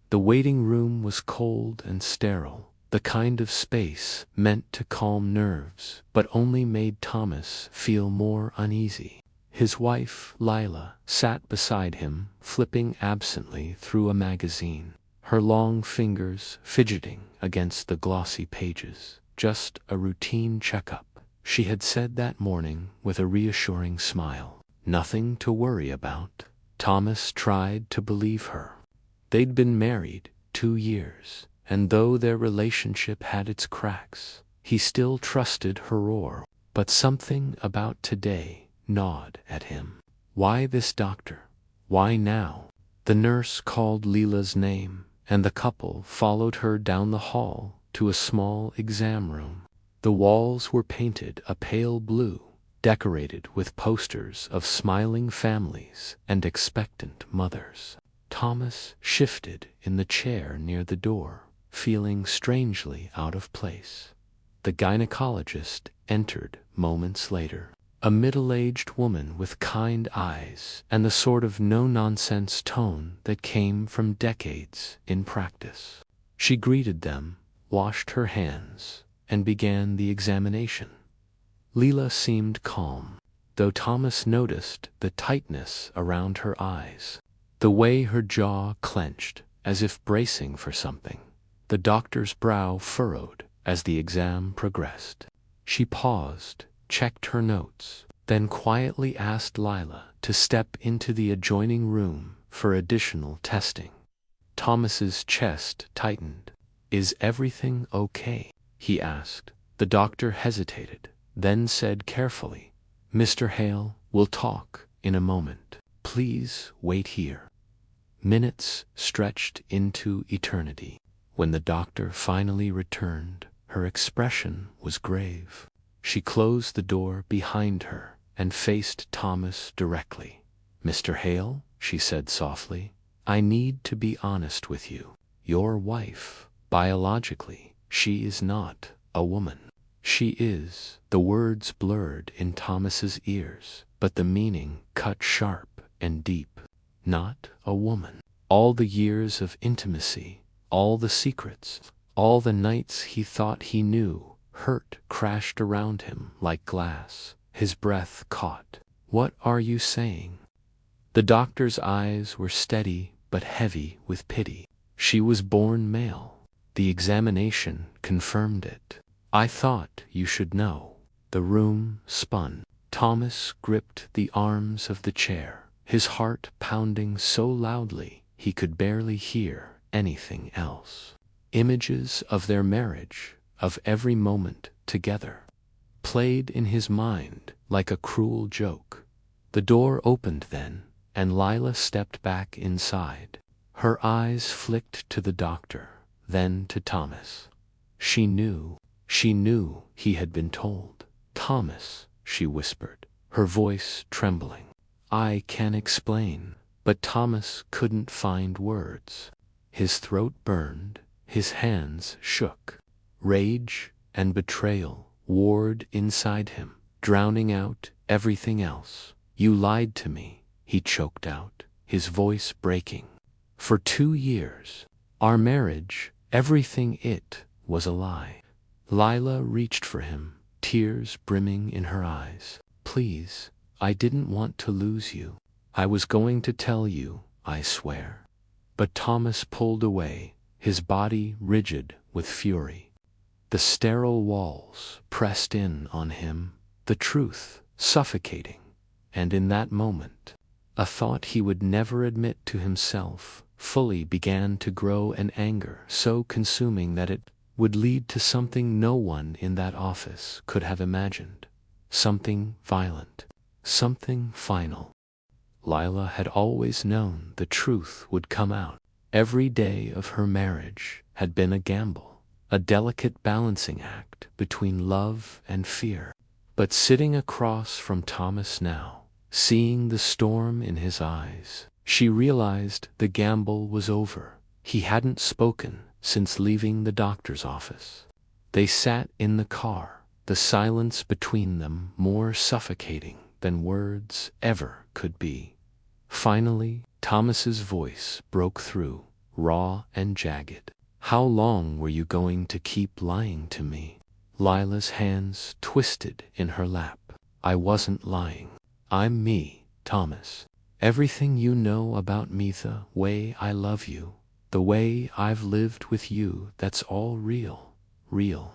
The waiting room was cold and sterile, the kind of space meant to calm nerves, but only made Thomas feel more uneasy. His wife, Lila, sat beside him, flipping absently through a magazine, her long fingers fidgeting against the glossy pages. Just a routine checkup, she had said that morning with a reassuring smile. Nothing to worry about. Thomas tried to believe her. They'd been married 2 years, and though their relationship had its cracks, he still trusted her. But something about today gnawed at him. Why this doctor? Why now? The nurse called Lila's name, and the couple followed her down the hall to a small exam room. The walls were painted a pale blue, decorated with posters of smiling families and expectant mothers. Thomas shifted in the chair near the door, feeling strangely out of place. The gynecologist entered moments later. A middle-aged woman with kind eyes and the sort of no-nonsense tone that came from decades in practice. She greeted them, washed her hands, and began the examination. Lila seemed calm, though Thomas noticed the tightness around her eyes, the way her jaw clenched as if bracing for something. The doctor's brow furrowed as the exam progressed. She paused, checked her notes, then quietly asked Lila to step into the adjoining room for additional testing. Thomas's chest tightened. "Is everything okay?" he asked. The doctor hesitated, then said carefully, "Mr. Hale, we'll talk in a moment. Please wait here." Minutes stretched into eternity. When the doctor finally returned, her expression was grave. She closed the door behind her and faced Thomas directly. "Mr. Hale," she said softly, "I need to be honest with you. Your wife, biologically, she is not a woman. She is." The words blurred in Thomas's ears, but the meaning cut sharp and deep. Not a woman. All the years of intimacy, all the secrets, all the nights he thought he knew, hurt crashed around him like glass. His breath caught. "What are you saying?" The doctor's eyes were steady but heavy with pity. "She was born male. The examination confirmed it. I thought you should know." The room spun. Thomas gripped the arms of the chair, his heart pounding so loudly he could barely hear anything else. Images of their marriage, of every moment together, played in his mind like a cruel joke. The door opened then, and Lila stepped back inside. Her eyes flicked to the doctor, then to Thomas. She knew he had been told. "Thomas," she whispered, her voice trembling. "I can explain." But Thomas couldn't find words. His throat burned, his hands shook. Rage and betrayal warred inside him, drowning out everything else. "You lied to me," he choked out, his voice breaking. "For 2 years. Our marriage, everything, it was a lie." Lila reached for him, tears brimming in her eyes. "Please, I didn't want to lose you. I was going to tell you, I swear." But Thomas pulled away, his body rigid with fury. The sterile walls pressed in on him, the truth suffocating, and in that moment, a thought he would never admit to himself fully began to grow, an anger so consuming that it would lead to something no one in that office could have imagined. Something violent, something final. Lila had always known the truth would come out. Every day of her marriage had been a gamble, a delicate balancing act between love and fear. But sitting across from Thomas now, seeing the storm in his eyes, she realized the gamble was over. He hadn't spoken since leaving the doctor's office. They sat in the car, the silence between them more suffocating than words ever could be. Finally, Thomas's voice broke through. raw and jagged. How long were you going to keep lying to me? Lila's hands twisted in her lap. I wasn't lying. I'm me, Thomas. Everything you know about me, the way I love you, the way I've lived with you, that's all real, real.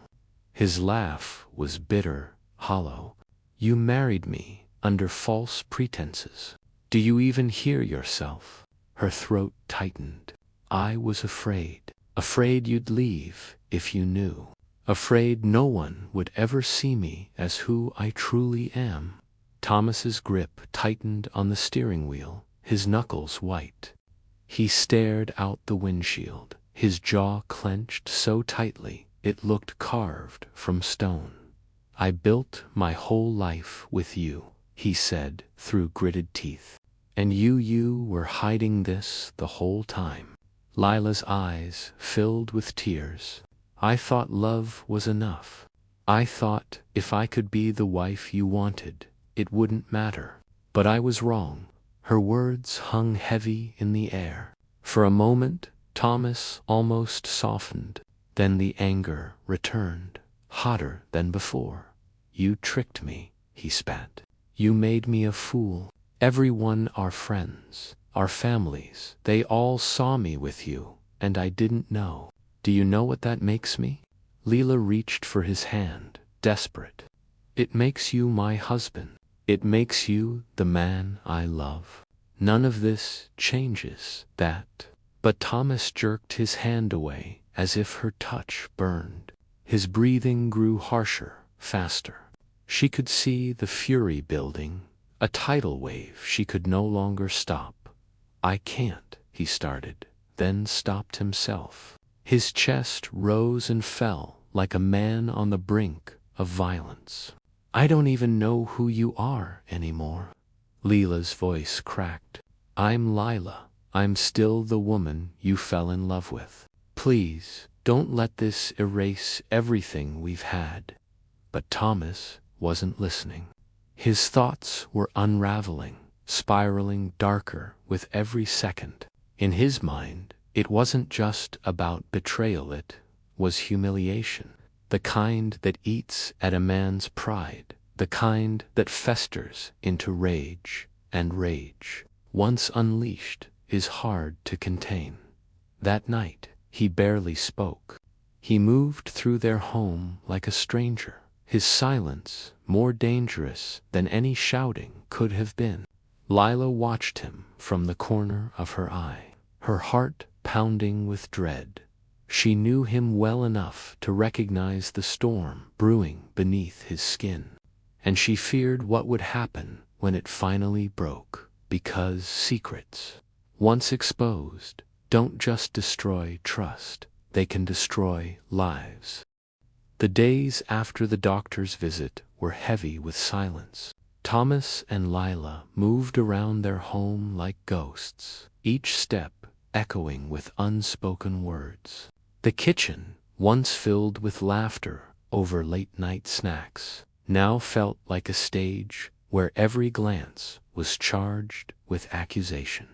His laugh was bitter, hollow. You married me under false pretenses. Do you even hear yourself? Her throat tightened. I was afraid. Afraid you'd leave if you knew. Afraid no one would ever see me as who I truly am. Thomas's grip tightened on the steering wheel, his knuckles white. He stared out the windshield, his jaw clenched so tightly it looked carved from stone. I built my whole life with you, he said through gritted teeth. And you were hiding this the whole time. Lila's eyes filled with tears. I thought love was enough. I thought if I could be the wife you wanted, it wouldn't matter. But I was wrong. Her words hung heavy in the air. For a moment, Thomas almost softened. Then the anger returned, hotter than before. You tricked me, he spat. You made me a fool. Everyone, our friends, our families, they all saw me with you, and I didn't know. Do you know what that makes me? Lila reached for his hand, desperate. It makes you my husband. It makes you the man I love. None of this changes that. But Thomas jerked his hand away as if her touch burned. His breathing grew harsher, faster. She could see the fury building, a tidal wave she could no longer stop. I can't, he started, then stopped himself. His chest rose and fell like a man on the brink of violence. I don't even know who you are anymore. Lila's voice cracked. I'm Lila. I'm still the woman you fell in love with. Please, don't let this erase everything we've had. But Thomas wasn't listening. His thoughts were unraveling, spiraling darker with every second. In his mind, it wasn't just about betrayal, it was humiliation. The kind that eats at a man's pride, the kind that festers into rage, and rage, once unleashed, is hard to contain. That night, he barely spoke. He moved through their home like a stranger, his silence more dangerous than any shouting could have been. Lila watched him from the corner of her eye, her heart pounding with dread. She knew him well enough to recognize the storm brewing beneath his skin, and she feared what would happen when it finally broke, because secrets, once exposed, don't just destroy trust, they can destroy lives. The days after the doctor's visit were heavy with silence. Thomas and Lila moved around their home like ghosts, each step echoing with unspoken words. The kitchen, once filled with laughter over late-night snacks, now felt like a stage where every glance was charged with accusation.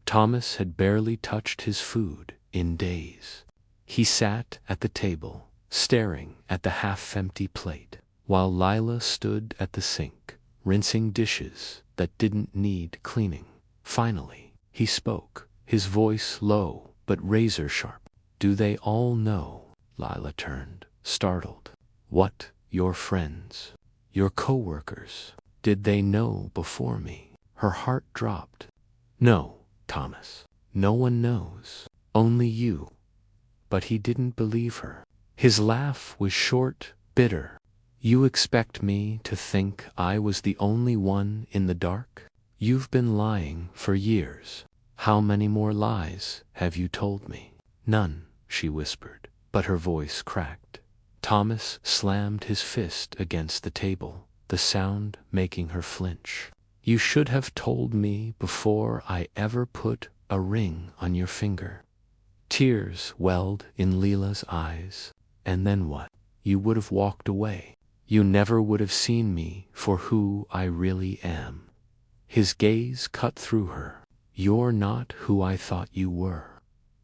Thomas had barely touched his food in days. He sat at the table, staring at the half-empty plate, while Lila stood at the sink, rinsing dishes that didn't need cleaning. Finally, he spoke, his voice low but razor-sharp. Do they all know? Lila turned, startled. What, your friends? Your co-workers? Did they know before me? Her heart dropped. No, Thomas. No one knows. Only you. But he didn't believe her. His laugh was short, bitter. You expect me to think I was the only one in the dark? You've been lying for years. How many more lies have you told me? None, she whispered, but her voice cracked. Thomas slammed his fist against the table, the sound making her flinch. You should have told me before I ever put a ring on your finger. Tears welled in Lila's eyes. And then what? You would have walked away. You never would have seen me for who I really am. His gaze cut through her. You're not who I thought you were.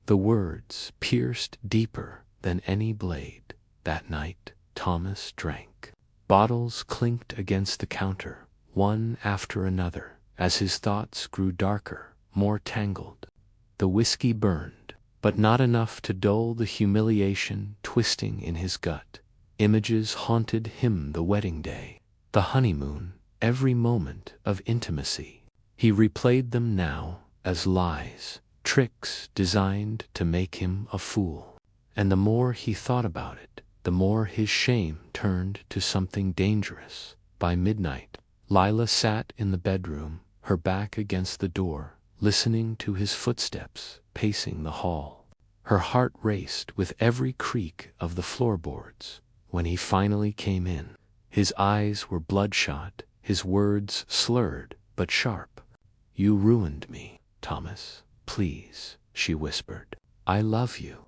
The words pierced deeper than any blade. That night, Thomas drank. Bottles clinked against the counter, one after another, as his thoughts grew darker, more tangled. The whiskey burned, but not enough to dull the humiliation twisting in his gut. Images haunted him: the wedding day, the honeymoon, every moment of intimacy. He replayed them now as lies, tricks designed to make him a fool. And the more he thought about it, the more his shame turned to something dangerous. By midnight, Lila sat in the bedroom, her back against the door, listening to his footsteps pacing the hall. Her heart raced with every creak of the floorboards. When he finally came in, his eyes were bloodshot, his words slurred but sharp. "You ruined me, Thomas. Please," she whispered. "I love you."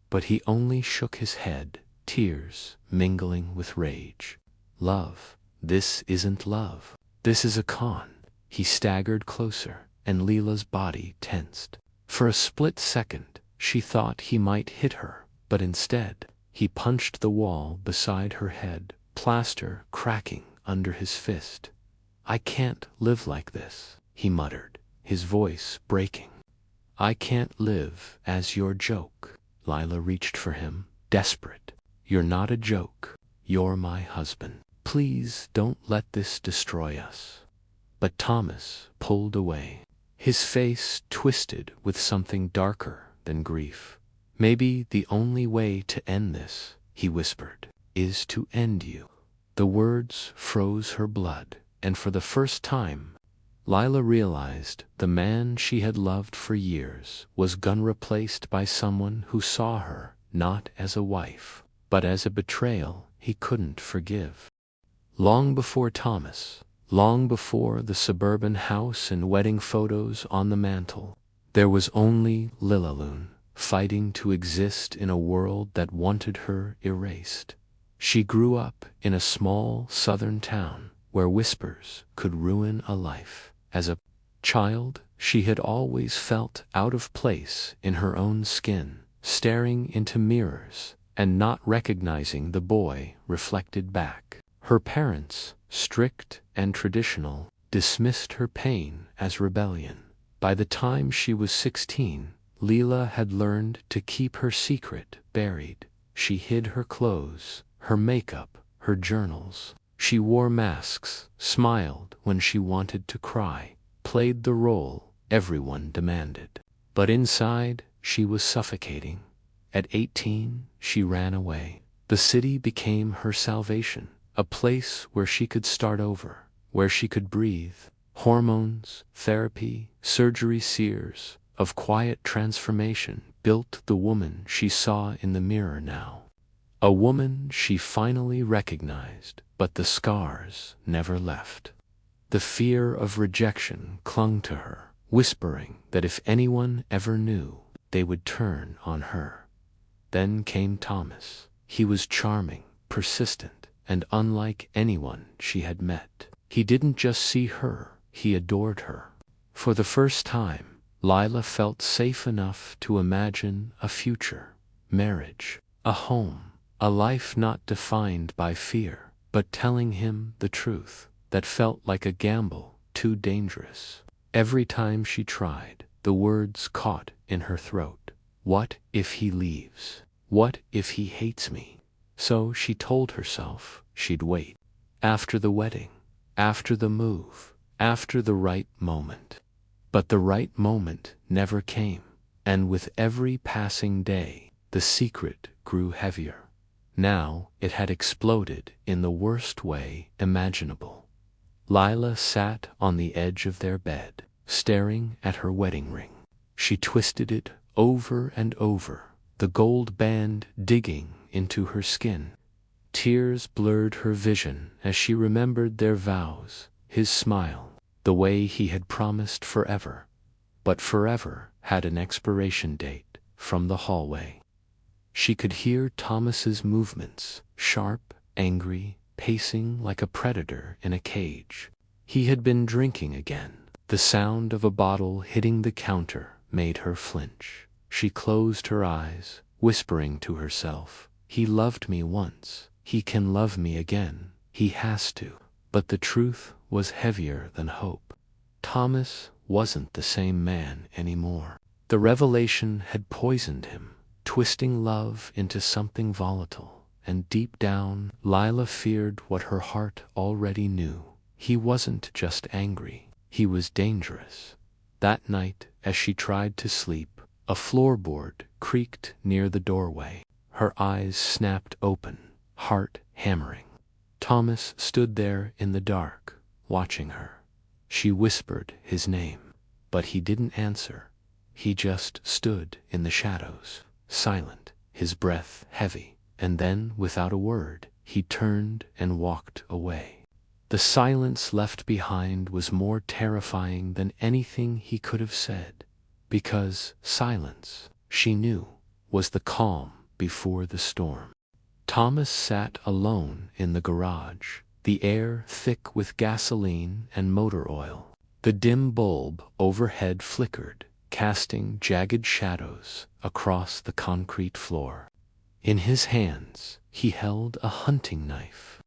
But he only shook his head, tears mingling with rage. "Love? This isn't love. This is a con." He staggered closer, and Lila's body tensed. For a split second, she thought he might hit her, but instead, he punched the wall beside her head, plaster cracking under his fist. "I can't live like this," he muttered, his voice breaking. "I can't live as your joke." Lila reached for him, desperate. "You're not a joke. You're my husband. Please don't let this destroy us." But Thomas pulled away, his face twisted with something darker than grief. "Maybe the only way to end this," he whispered, "is to end you." The words froze her blood, and for the first time, Lila realized the man she had loved for years was replaced by someone who saw her not as a wife, but as a betrayal he couldn't forgive. Long before Thomas, long before the suburban house and wedding photos on the mantel, there was only Lilaloon, fighting to exist in a world that wanted her erased. She grew up in a small southern town where whispers could ruin a life. As a child, she had always felt out of place in her own skin, staring into mirrors and not recognizing the boy reflected back. Her parents, strict and traditional, dismissed her pain as rebellion. By the time she was 16, Lila had learned to keep her secret buried. She hid her clothes, her makeup, her journals. She wore masks, smiled when she wanted to cry, played the role everyone demanded. But inside, she was suffocating. At 18, she ran away. The city became her salvation, a place where she could start over, where she could breathe. Hormones, therapy, surgery, years of quiet transformation built the woman she saw in the mirror now. A woman she finally recognized, but the scars never left. The fear of rejection clung to her, whispering that if anyone ever knew, they would turn on her. Then came Thomas. He was charming, persistent, and unlike anyone she had met. He didn't just see her, he adored her. For the first time, Lila felt safe enough to imagine a future, marriage, a home. A life not defined by fear, but telling him the truth that felt like a gamble, too dangerous. Every time she tried, the words caught in her throat. What if he leaves? What if he hates me? So she told herself she'd wait. After the wedding, after the move, after the right moment. But the right moment never came, and with every passing day, the secret grew heavier. Now it had exploded in the worst way imaginable. Lila sat on the edge of their bed, staring at her wedding ring. She twisted it over and over, the gold band digging into her skin. Tears blurred her vision as she remembered their vows, his smile, the way he had promised forever. But forever had an expiration date. From the hallway, she could hear Thomas's movements, sharp, angry, pacing like a predator in a cage. He had been drinking again. The sound of a bottle hitting the counter made her flinch. She closed her eyes, whispering to herself, "He loved me once. He can love me again. He has to." But the truth was heavier than hope. Thomas wasn't the same man anymore. The revelation had poisoned him, twisting love into something volatile, and deep down, Lila feared what her heart already knew. He wasn't just angry, he was dangerous. That night, as she tried to sleep, a floorboard creaked near the doorway. Her eyes snapped open, heart hammering. Thomas stood there in the dark, watching her. She whispered his name, but he didn't answer. He just stood in the shadows, silent, his breath heavy, and then, without a word, he turned and walked away. The silence left behind was more terrifying than anything he could have said, because silence, she knew, was the calm before the storm. Thomas sat alone in the garage, the air thick with gasoline and motor oil. The dim bulb overhead flickered, casting jagged shadows across the concrete floor. In his hands, he held a hunting knife.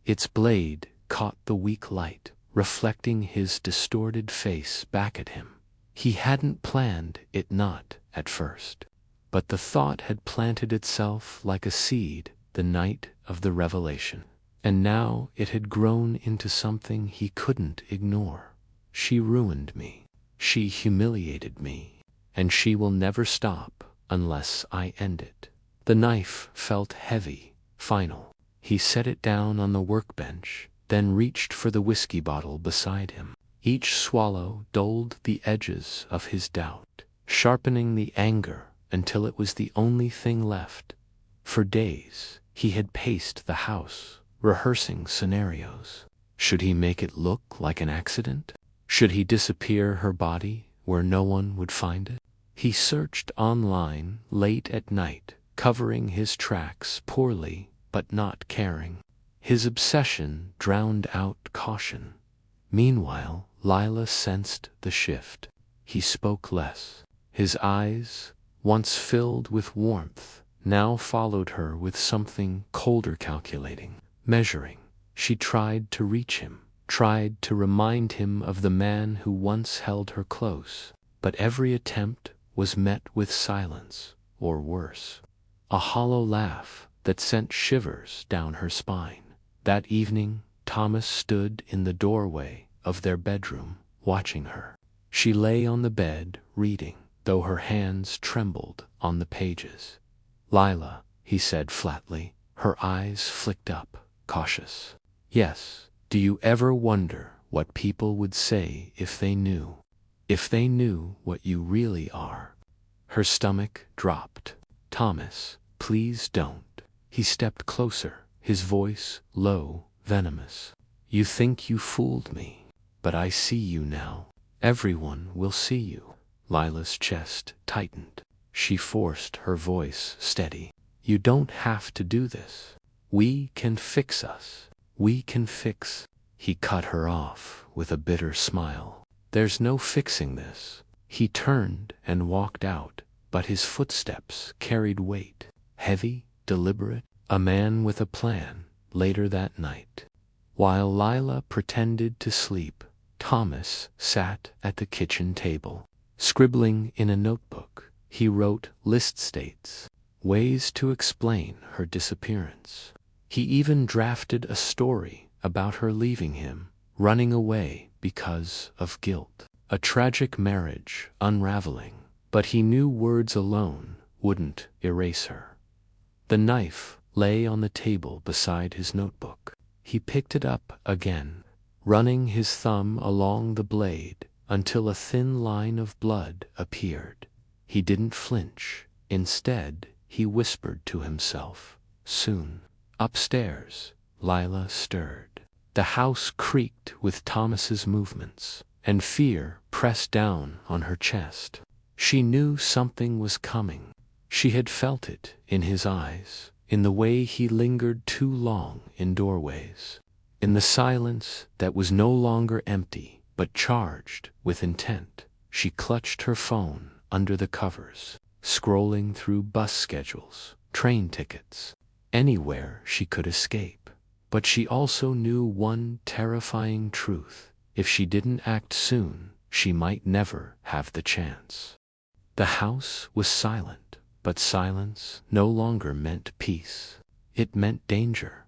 Its blade caught the weak light, reflecting his distorted face back at him. He hadn't planned it not at first, but the thought had planted itself like a seed the night of the revelation, and now it had grown into something he couldn't ignore. She ruined me. She humiliated me, and she will never stop unless I end it. The knife felt heavy, final. He set it down on the workbench, then reached for the whiskey bottle beside him. Each swallow dulled the edges of his doubt, sharpening the anger until it was the only thing left. For days, he had paced the house, rehearsing scenarios. Should he make it look like an accident? Should he disappear her body where no one would find it? He searched online late at night, covering his tracks poorly but not caring. His obsession drowned out caution. Meanwhile, Lila sensed the shift. He spoke less. His eyes, once filled with warmth, now followed her with something colder, calculating, measuring. She tried to reach him, tried to remind him of the man who once held her close, but every attempt was met with silence, or worse, a hollow laugh that sent shivers down her spine. That evening, Thomas stood in the doorway of their bedroom, watching her. She lay on the bed, reading, though her hands trembled on the pages. "Lila," he said flatly, her eyes flicked up, cautious. "Yes, do you ever wonder what people would say if they knew? If they knew what you really are?" Her stomach dropped. "Thomas, please don't." He stepped closer, his voice low, venomous. "You think you fooled me, but I see you now. Everyone will see you." Lila's chest tightened. She forced her voice steady. "You don't have to do this. We can fix us. We can fix." He cut her off with a bitter smile. "There's no fixing this." He turned and walked out, but his footsteps carried weight, heavy, deliberate, a man with a plan. Later that night, while Lila pretended to sleep, Thomas sat at the kitchen table. Scribbling in a notebook, he wrote list states, ways to explain her disappearance. He even drafted a story about her leaving him, running away because of guilt. A tragic marriage unraveling, but he knew words alone wouldn't erase her. The knife lay on the table beside his notebook. He picked it up again, running his thumb along the blade until a thin line of blood appeared. He didn't flinch. Instead, he whispered to himself, "Soon." Upstairs, Lila stirred. The house creaked with Thomas's movements, and fear pressed down on her chest. She knew something was coming. She had felt it in his eyes, in the way he lingered too long in doorways, in the silence that was no longer empty but charged with intent. She clutched her phone under the covers. scrolling through bus schedules, train tickets, anywhere she could escape. But she also knew one terrifying truth: if she didn't act soon, she might never have the chance. The house was silent, but silence no longer meant peace. It meant danger.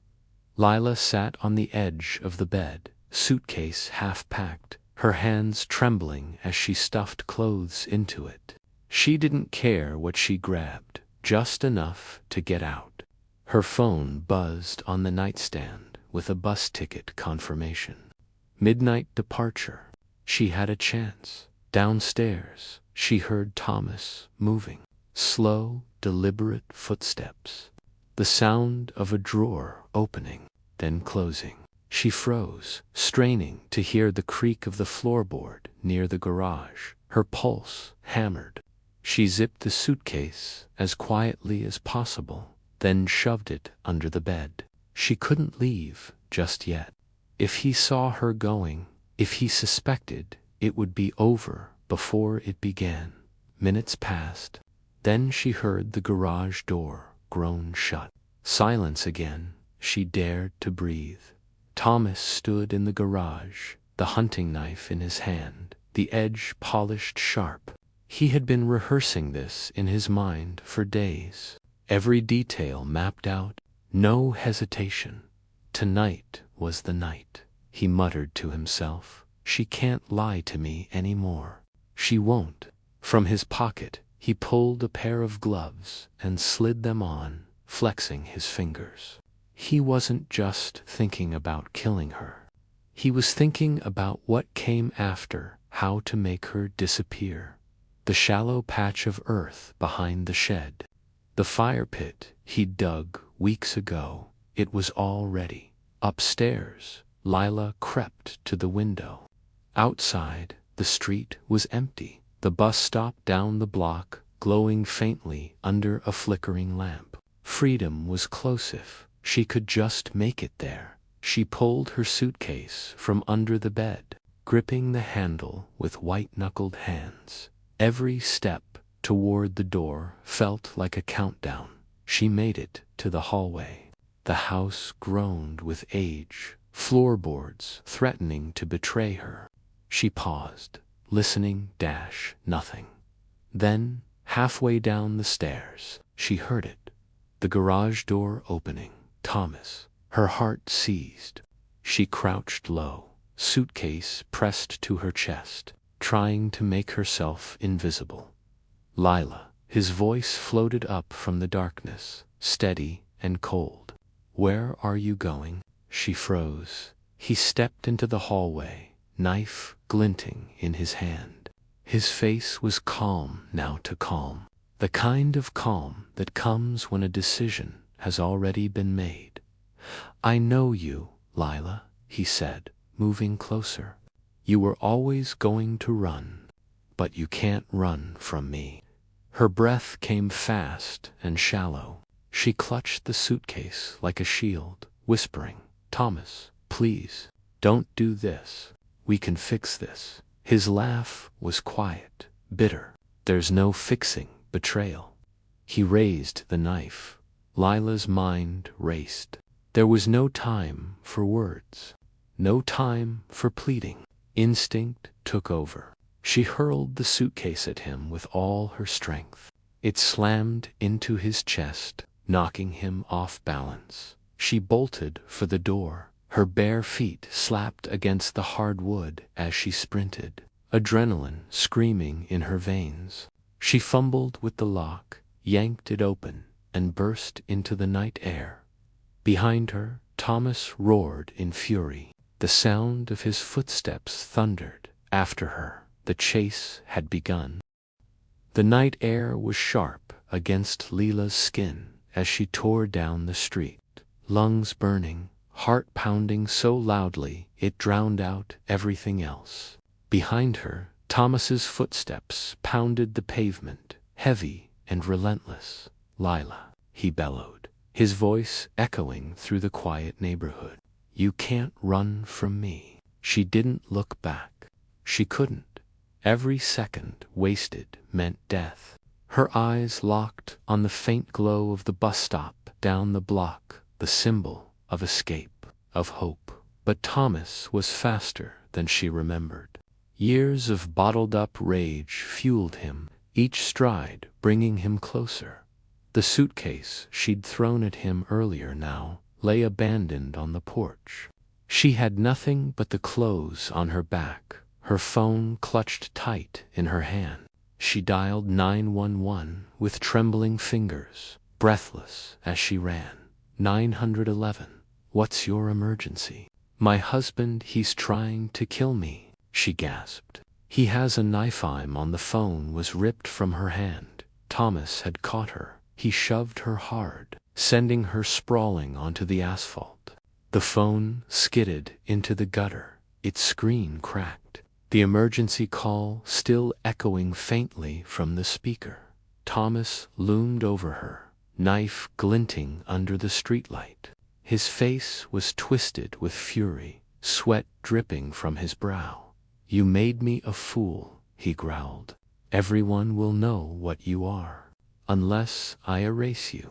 Lila sat on the edge of the bed, suitcase half packed, her hands trembling as she stuffed clothes into it. She didn't care what she grabbed, just enough to get out. Her phone buzzed on the nightstand with a bus ticket confirmation. Midnight departure. She had a chance. Downstairs, she heard Thomas moving. Slow, deliberate footsteps. The sound of a drawer opening, then closing. She froze, straining to hear the creak of the floorboard near the garage. Her pulse hammered. She zipped the suitcase as quietly as possible, then shoved it under the bed. She couldn't leave just yet. If he saw her going, if he suspected, it would be over before it began. Minutes passed. Then she heard the garage door groan shut. Silence again. She dared to breathe. Thomas stood in the garage, the hunting knife in his hand, the edge polished sharp. He had been rehearsing this in his mind for days. Every detail mapped out, no hesitation. Tonight was the night, he muttered to himself. She can't lie to me anymore. She won't. From his pocket, he pulled a pair of gloves and slid them on, flexing his fingers. He wasn't just thinking about killing her. He was thinking about what came after, how to make her disappear. The shallow patch of earth behind the shed. The fire pit he'd dug weeks ago. It was all ready. Upstairs, Lila crept to the window. Outside, the street was empty. The bus stop down the block, glowing faintly under a flickering lamp. Freedom was close if she could just make it there. She pulled her suitcase from under the bed, gripping the handle with white-knuckled hands. Every step toward the door felt like a countdown. She made it to the hallway. The house groaned with age, floorboards threatening to betray her. She paused, listening, nothing. Then, halfway down the stairs, she heard it. The garage door opening. Thomas. Her heart seized. She crouched low, suitcase pressed to her chest, trying to make herself invisible. Lila. His voice floated up from the darkness, steady and cold. Where are you going? She froze. He stepped into the hallway, knife glinting in his hand. His face was calm now to calm. The kind of calm that comes when a decision has already been made. I know you, Lila, he said, moving closer. You were always going to run, but you can't run from me. Her breath came fast and shallow. She clutched the suitcase like a shield, whispering, Thomas, please, don't do this. We can fix this. His laugh was quiet, bitter. There's no fixing betrayal. He raised the knife. Lila's mind raced. There was no time for words, no time for pleading. Instinct took over. She hurled the suitcase at him with all her strength. It slammed into his chest, knocking him off balance. She bolted for the door. Her bare feet slapped against the hard wood as she sprinted, adrenaline screaming in her veins. She fumbled with the lock, yanked it open, and burst into the night air. Behind her, Thomas roared in fury. The sound of his footsteps thundered. After her, the chase had begun. The night air was sharp against Lila's skin as she tore down the street, lungs burning, heart pounding so loudly it drowned out everything else. Behind her, Thomas's footsteps pounded the pavement, heavy and relentless. Lila, he bellowed, his voice echoing through the quiet neighborhood. You can't run from me. She didn't look back. She couldn't. Every second wasted meant death. Her eyes locked on the faint glow of the bus stop down the block, the symbol of escape, of hope. But Thomas was faster than she remembered. Years of bottled-up rage fueled him, each stride bringing him closer. The suitcase she'd thrown at him earlier now lay abandoned on the porch. She had nothing but the clothes on her back, her phone clutched tight in her hand. She dialed 911 with trembling fingers, breathless as she ran. 911, what's your emergency? My husband, he's trying to kill me, she gasped. He has a knife. I'm on the phone was ripped from her hand. Thomas had caught her. He shoved her hard, sending her sprawling onto the asphalt. The phone skidded into the gutter, its screen cracked, the emergency call still echoing faintly from the speaker. Thomas loomed over her, knife glinting under the streetlight. His face was twisted with fury, sweat dripping from his brow. You made me a fool, he growled. Everyone will know what you are, unless I erase you.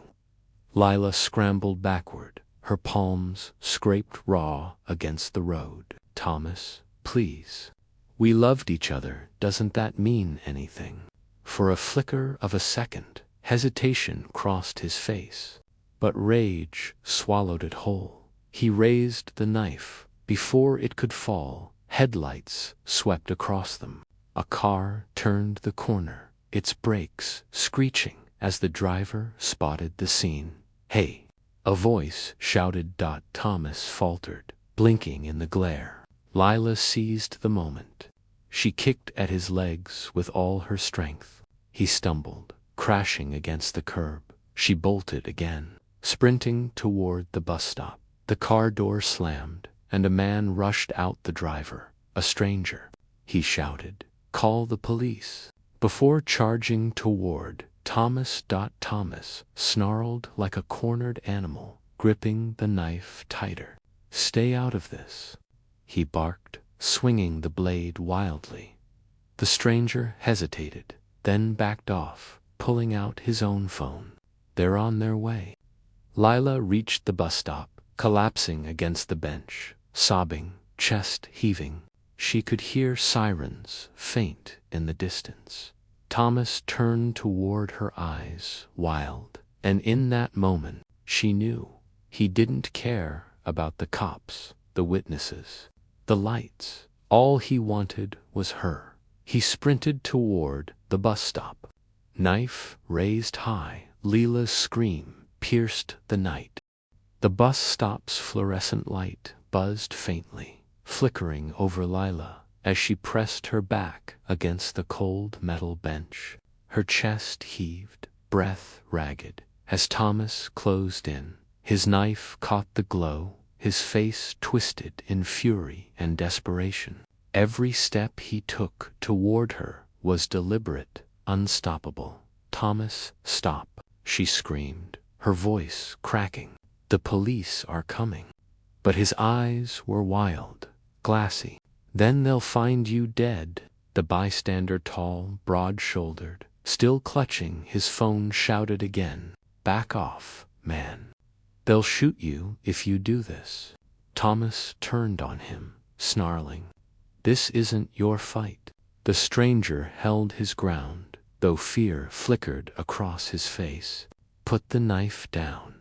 Lila scrambled backward, her palms scraped raw against the road. Thomas, please. We loved each other, doesn't that mean anything? For a flicker of a second, hesitation crossed his face, but rage swallowed it whole. He raised the knife. Before it could fall, headlights swept across them. A car turned the corner, its brakes screeching as the driver spotted the scene. Hey! A voice shouted. Thomas faltered, blinking in the glare. Lila seized the moment. She kicked at his legs with all her strength. He stumbled, crashing against the curb. She bolted again, sprinting toward the bus stop. The car door slammed, and a man rushed out. The driver, a stranger. He shouted, "Call the police." Before charging toward Thomas. Thomas snarled like a cornered animal, gripping the knife tighter. Stay out of this, he barked, swinging the blade wildly. The stranger hesitated, then backed off, pulling out his own phone. They're on their way. Lila reached the bus stop, collapsing against the bench, sobbing, chest heaving. She could hear sirens faint in the distance. Thomas turned toward her, eyes wild, and in that moment, she knew he didn't care about the cops, the witnesses, the lights. All he wanted was her. He sprinted toward the bus stop. Knife raised high, Lila's scream pierced the night. The bus stop's fluorescent light buzzed faintly, flickering over Lila as she pressed her back against the cold metal bench. Her chest heaved, breath ragged. As Thomas closed in, his knife caught the glow, his face twisted in fury and desperation. Every step he took toward her was deliberate, unstoppable. Thomas, stop, she screamed, her voice cracking. The police are coming. But his eyes were wild, glassy. Then they'll find you dead. The bystander, tall, broad-shouldered, still clutching his phone, shouted again. Back off, man. They'll shoot you if you do this. Thomas turned on him, snarling. This isn't your fight. The stranger held his ground, though fear flickered across his face. Put the knife down.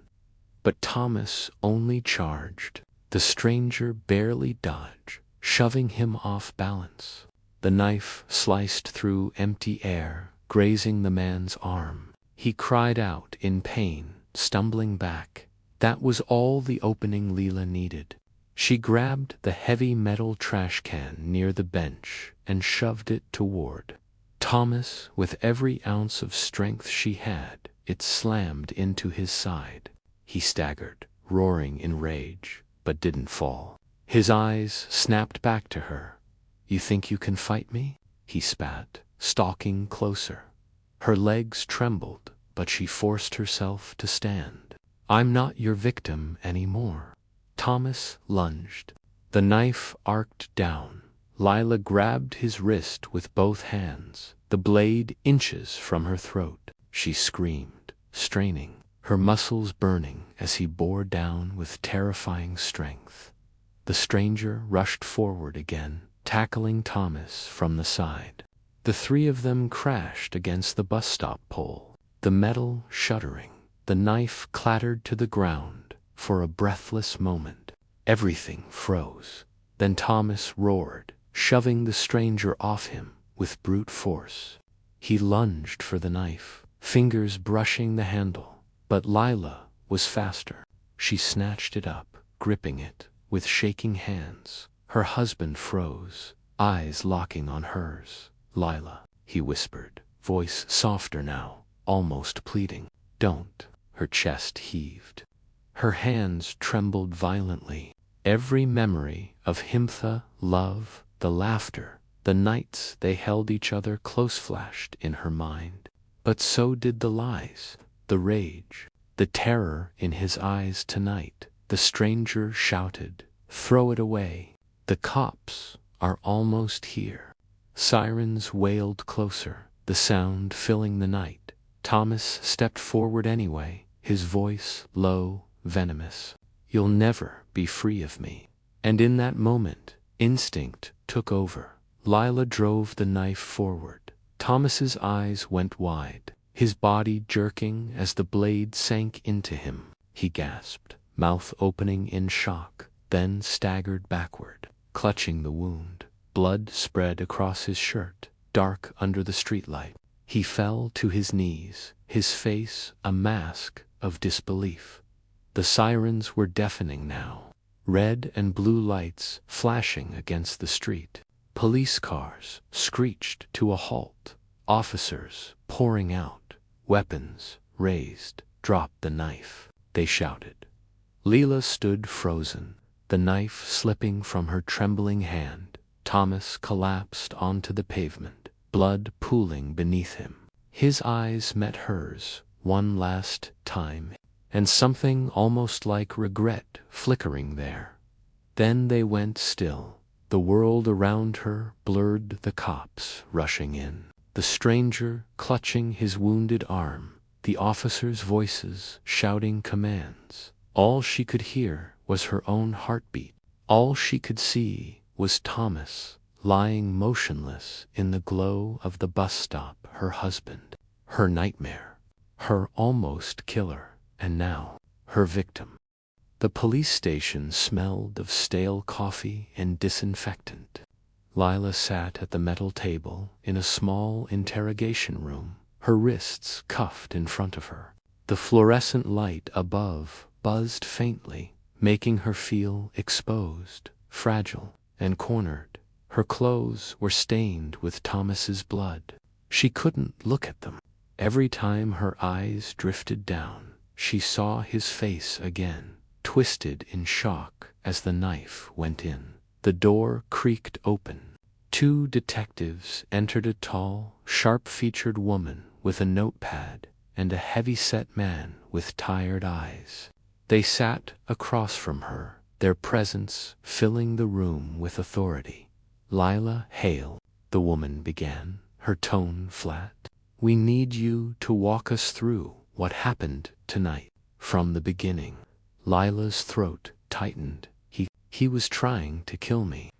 But Thomas only charged. The stranger barely dodged, shoving him off balance. The knife sliced through empty air, grazing the man's arm. He cried out in pain, stumbling back. That was all the opening Lila needed. She grabbed the heavy metal trash can near the bench and shoved it toward Thomas. With every ounce of strength she had, it slammed into his side. He staggered, roaring in rage, but didn't fall. His eyes snapped back to her. You think you can fight me? He spat, stalking closer. Her legs trembled, but she forced herself to stand. I'm not your victim anymore. Thomas lunged. The knife arced down, Lila grabbed his wrist with both hands, the blade inches from her throat. She screamed, straining, her muscles burning as he bore down with terrifying strength. The stranger rushed forward again, tackling Thomas from the side. The three of them crashed against the bus stop pole, the metal shuddering. The knife clattered to the ground. For a breathless moment, everything froze. Then Thomas roared, shoving the stranger off him with brute force. He lunged for the knife, fingers brushing the handle, but Lila was faster. She snatched it up, gripping it with shaking hands. Her husband froze, eyes locking on hers. "Lila," he whispered, voice softer now, almost pleading. "Don't." Her chest heaved. Her hands trembled violently. Every memory of Himtha, love, the laughter, the nights they held each other close flashed in her mind. But so did the lies, the rage, the terror in his eyes tonight. The stranger shouted, "Throw it away. The cops are almost here." Sirens wailed closer, the sound filling the night. Thomas stepped forward anyway, his voice low, venomous. "You'll never be free of me." And in that moment, instinct took over. Lila drove the knife forward. Thomas's eyes went wide, his body jerking as the blade sank into him. He gasped, mouth opening in shock, then staggered backward, clutching the wound. Blood spread across his shirt, dark under the streetlight. He fell to his knees, his face a mask of disbelief. The sirens were deafening now, red and blue lights flashing against the street. Police cars screeched to a halt. Officers pouring out, weapons raised. "Drop the knife," they shouted. Lila stood frozen, the knife slipping from her trembling hand. Thomas collapsed onto the pavement, blood pooling beneath him. His eyes met hers one last time, and something almost like regret flickering there. Then they went still. The world around her blurred, the cops rushing in, the stranger clutching his wounded arm, the officers' voices shouting commands. All she could hear was her own heartbeat. All she could see was Thomas, lying motionless in the glow of the bus stop, her husband, her nightmare, her almost killer, and now her victim. The police station smelled of stale coffee and disinfectant. Lila sat at the metal table in a small interrogation room, her wrists cuffed in front of her. The fluorescent light above buzzed faintly, making her feel exposed, fragile, and cornered. Her clothes were stained with Thomas's blood. She couldn't look at them. Every time her eyes drifted down, she saw his face again, twisted in shock as the knife went in. The door creaked open. Two detectives entered, a tall, sharp-featured woman with a notepad and a heavy-set man with tired eyes. They sat across from her, their presence filling the room with authority. "Lila Hale," the woman began, her tone flat. "We need you to walk us through what happened tonight, from the beginning." Lila's throat tightened. He was trying to kill me."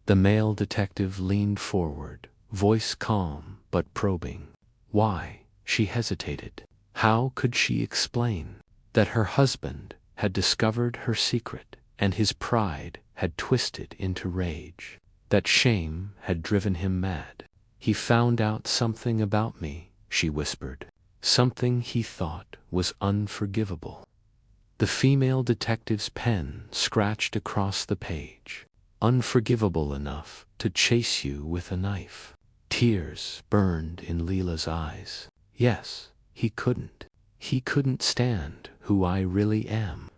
The male detective leaned forward, voice calm but probing. Why? She hesitated. How could she explain that her husband had discovered her secret and his pride had twisted into rage, that shame had driven him mad? "He found out something about me," she whispered, "something he thought was unforgivable." The female detective's pen scratched across the page. "Unforgivable enough to chase you with a knife." Tears burned in Lila's eyes. "Yes, he couldn't. He couldn't stand who I really am."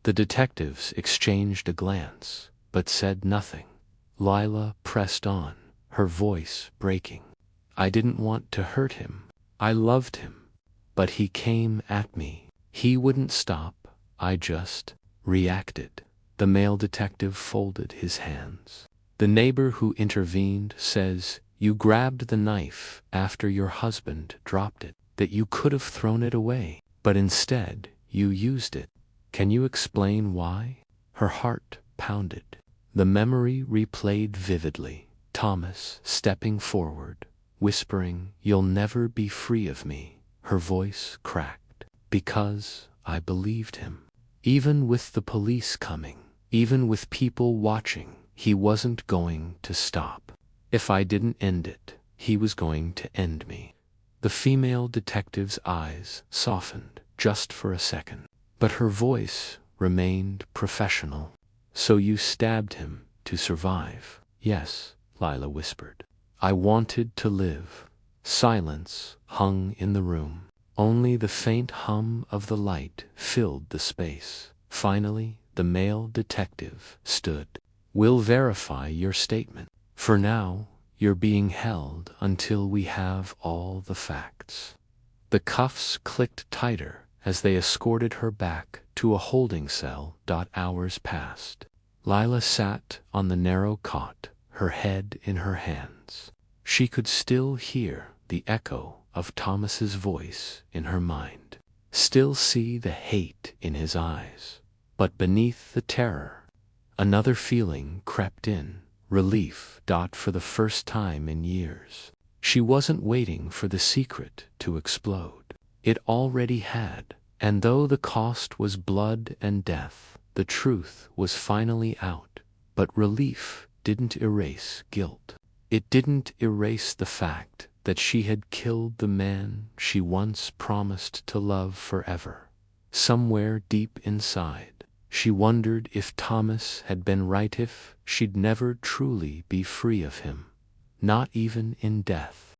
The detectives exchanged a glance, but said nothing. Lila pressed on, her voice breaking. "I didn't want to hurt him. I loved him. But he came at me. He wouldn't stop. I just reacted." The male detective folded his hands. The neighbor who intervened says you grabbed the knife after your husband dropped it, that you could have thrown it away, but instead you used it. Can you explain why? Her heart pounded. The memory replayed vividly. Thomas stepping forward, whispering, "You'll never be free of me." Her voice cracked. Because I believed him. Even with the police coming, even with people watching, he wasn't going to stop. If I didn't end it, he was going to end me. The female detective's eyes softened just for a second, but her voice remained professional. So you stabbed him to survive? Yes, Lila whispered. I wanted to live. Silence hung in the room. Only the faint hum of the light filled the space. Finally, the male detective stood. We'll verify your statement. For now, you're being held until we have all the facts. The cuffs clicked tighter as they escorted her back to a holding cell. Hours passed. Lila sat on the narrow cot, her head in her hands. She could still hear the echo of Thomas's voice in her mind, still see the hate in his eyes. But beneath the terror, another feeling crept in, relief. For the first time in years, she wasn't waiting for the secret to explode. It already had, and though the cost was blood and death, the truth was finally out. But relief didn't erase guilt. It didn't erase the fact that she had killed the man she once promised to love forever. Somewhere deep inside, she wondered if Thomas had been right, if she'd never truly be free of him, not even in death.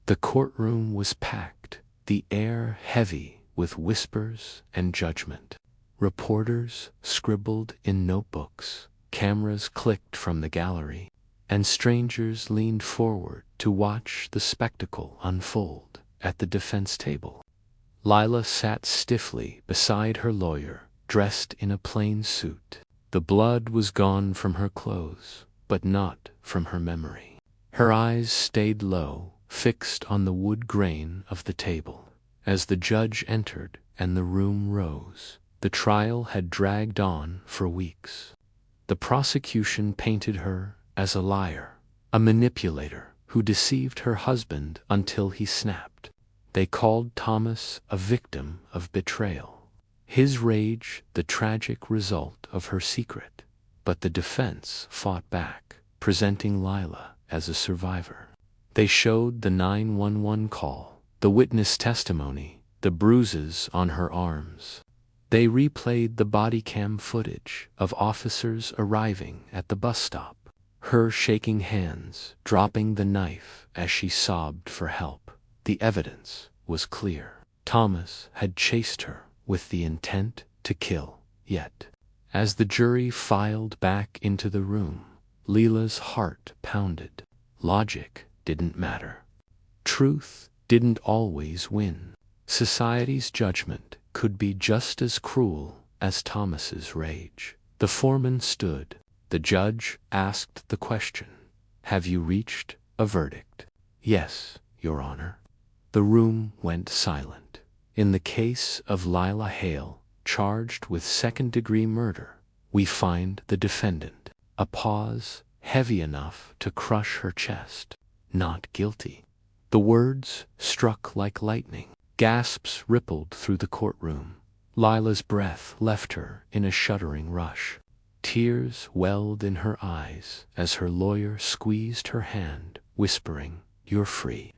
The courtroom was packed, the air heavy with whispers and judgment. Reporters scribbled in notebooks, cameras clicked from the gallery, and strangers leaned forward to watch the spectacle unfold. At the defense table, Lila sat stiffly beside her lawyer, dressed in a plain suit. The blood was gone from her clothes, but not from her memory. Her eyes stayed low, fixed on the wood grain of the table. As the judge entered and the room rose, the trial had dragged on for weeks. The prosecution painted her as a liar, a manipulator who deceived her husband until he snapped. They called Thomas a victim of betrayal, his rage the tragic result of her secret. But the defense fought back, presenting Lila as a survivor. They showed the 911 call, the witness testimony, the bruises on her arms. They replayed the body cam footage of officers arriving at the bus stop, her shaking hands, dropping the knife as she sobbed for help. The evidence was clear. Thomas had chased her with the intent to kill. Yet, as the jury filed back into the room, Lila's heart pounded. Logic didn't matter. Truth didn't always win. Society's judgment could be just as cruel as Thomas's rage. The foreman stood. The judge asked the question, "Have you reached a verdict?" "Yes, Your Honor." The room went silent. In the case of Lila Hale, charged with second-degree murder, we find the defendant. A pause heavy enough to crush her chest. Not guilty. The words struck like lightning. Gasps rippled through the courtroom. Lila's breath left her in a shuddering rush. Tears welled in her eyes as her lawyer squeezed her hand, whispering, "You're free."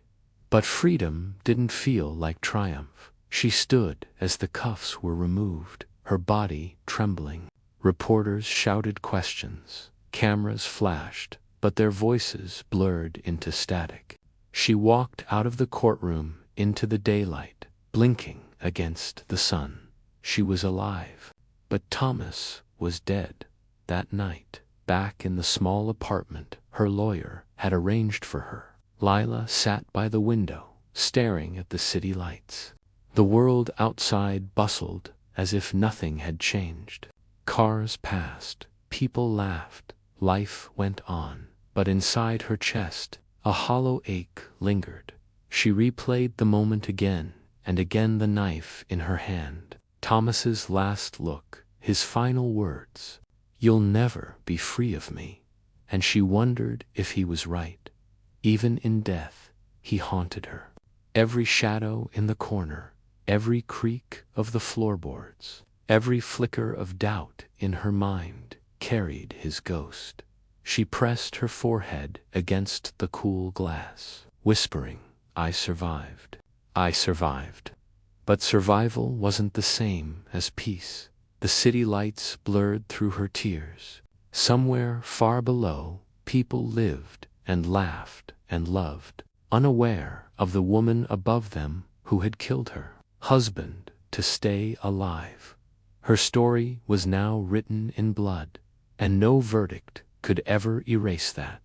But freedom didn't feel like triumph. She stood as the cuffs were removed, her body trembling. Reporters shouted questions. Cameras flashed, but their voices blurred into static. She walked out of the courtroom into the daylight, blinking against the sun. She was alive, but Thomas was dead. That night, back in the small apartment her lawyer had arranged for her, Lila sat by the window, staring at the city lights. The world outside bustled as if nothing had changed. Cars passed, people laughed, life went on. but inside her chest, a hollow ache lingered. She replayed the moment again, and again the knife in her hand. Thomas's last look, his final words, "You'll never be free of me." And she wondered if he was right. Even in death, he haunted her. Every shadow in the corner, every creak of the floorboards, every flicker of doubt in her mind carried his ghost. She pressed her forehead against the cool glass, whispering, "I survived. I survived." But survival wasn't the same as peace. The city lights blurred through her tears. Somewhere far below, people lived and laughed and loved, unaware of the woman above them who had killed her husband to stay alive. Her story was now written in blood, and no verdict could ever erase that.